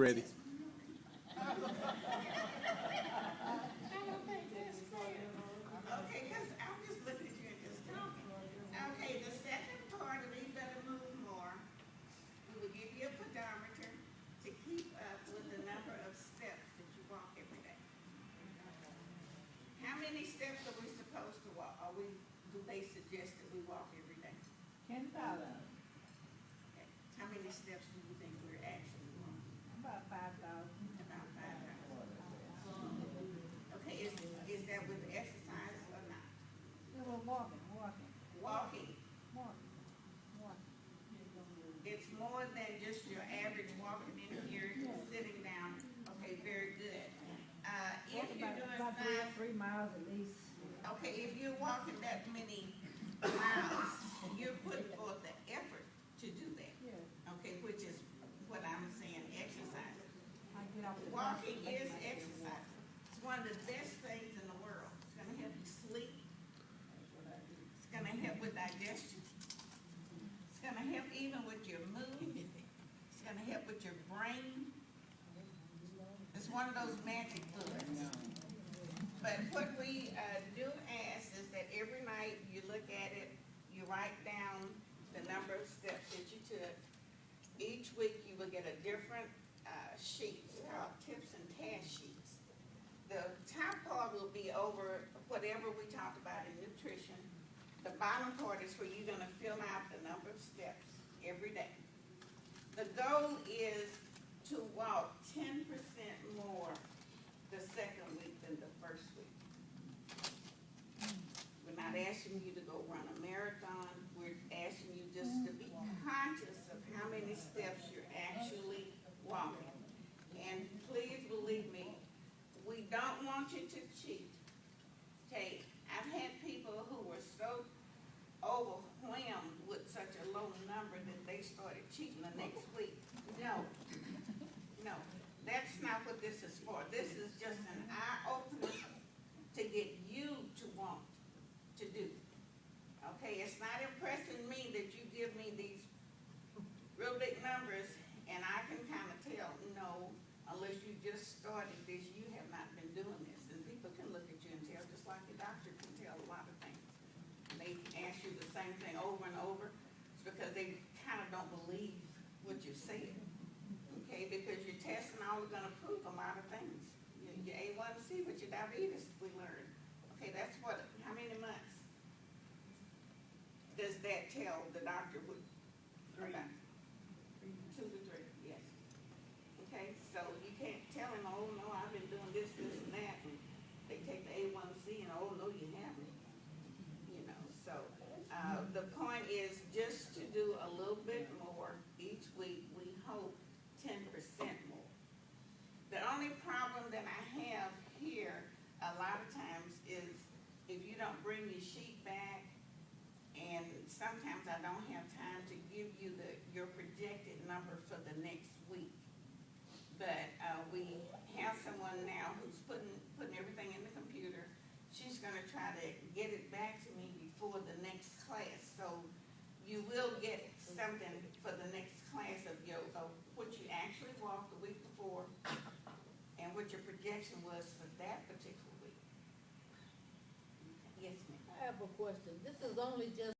Ready. Okay, because I'm just looking at you and just talking. Okay, the second part of You Better Move More, we will give you a pedometer to keep up with the number of steps that you walk every day. How many steps are we supposed to walk? Do they suggest that we walk every day? 10,000, Okay. How many steps do you think we're actually walking? about 5,000. About 5,000. Okay, is that with exercise or not? Yeah, we're walking. Walking. It's more than just your average walking in here, sitting down. Okay, very good. If you're doing About 3 miles at least. okay, if you're walking that many miles, you're putting forth the effort to do that. Yeah. Okay, which is what I'm saying, exercise. I get off the Walking bus. is exercise. It's one of the best things in the world. It's gonna help you sleep. It's gonna help with digestion. It's gonna help even with your mood. It's gonna help with your brain. It's one of those magic bullets. But what we do ask is that every night you look at it, you write down the number of steps that you took. Each week you will get a different sheet called tips and task sheets. The top part will be over whatever we talked about in nutrition. The bottom part is where you're gonna fill out the number of steps every day. The goal is to walk 10% more the second week than the first week. We're not asking you to go run a marathon. We're asking you just to be conscious of how many steps you're actually walking. And please believe me, we don't want you to cheat. Okay, I've had people who were so overwhelmed with such a low number that they started cheating the next week. No, that's not what this is for. This is just an eye-opener to get you to want to do. Okay, it's not impressing me that you give me these real big numbers and I can kind of tell, no, unless you just started this, you have not been doing this. And people can look at you and tell, just like the doctor can tell a lot of things. And they ask you the same thing over and over. It's because they kind of don't believe what you said. Okay, because your tests and all are going to prove a lot of things. Your A1C with your diabetes, we learned. Okay, that's what, how many months does that tell the doctor would? 3. 2 to 3, yes. Okay, so you can't tell him, oh no, I've been doing this, and that, and they take the A1C and oh no, you haven't. You know, so the point is just to do a little bit more each week. We hope 10% more. The only problem that I have here a lot of times is if you don't bring your sheet back, and sometimes I don't have time to give you your projected number for the next week. But we have someone now who's putting everything in the computer. She's gonna try to get it back to me before the next class. So you will get something for the next class of what you actually walked the week before and what your projection was for that particular week. Yes, ma'am. I have a question. This is only just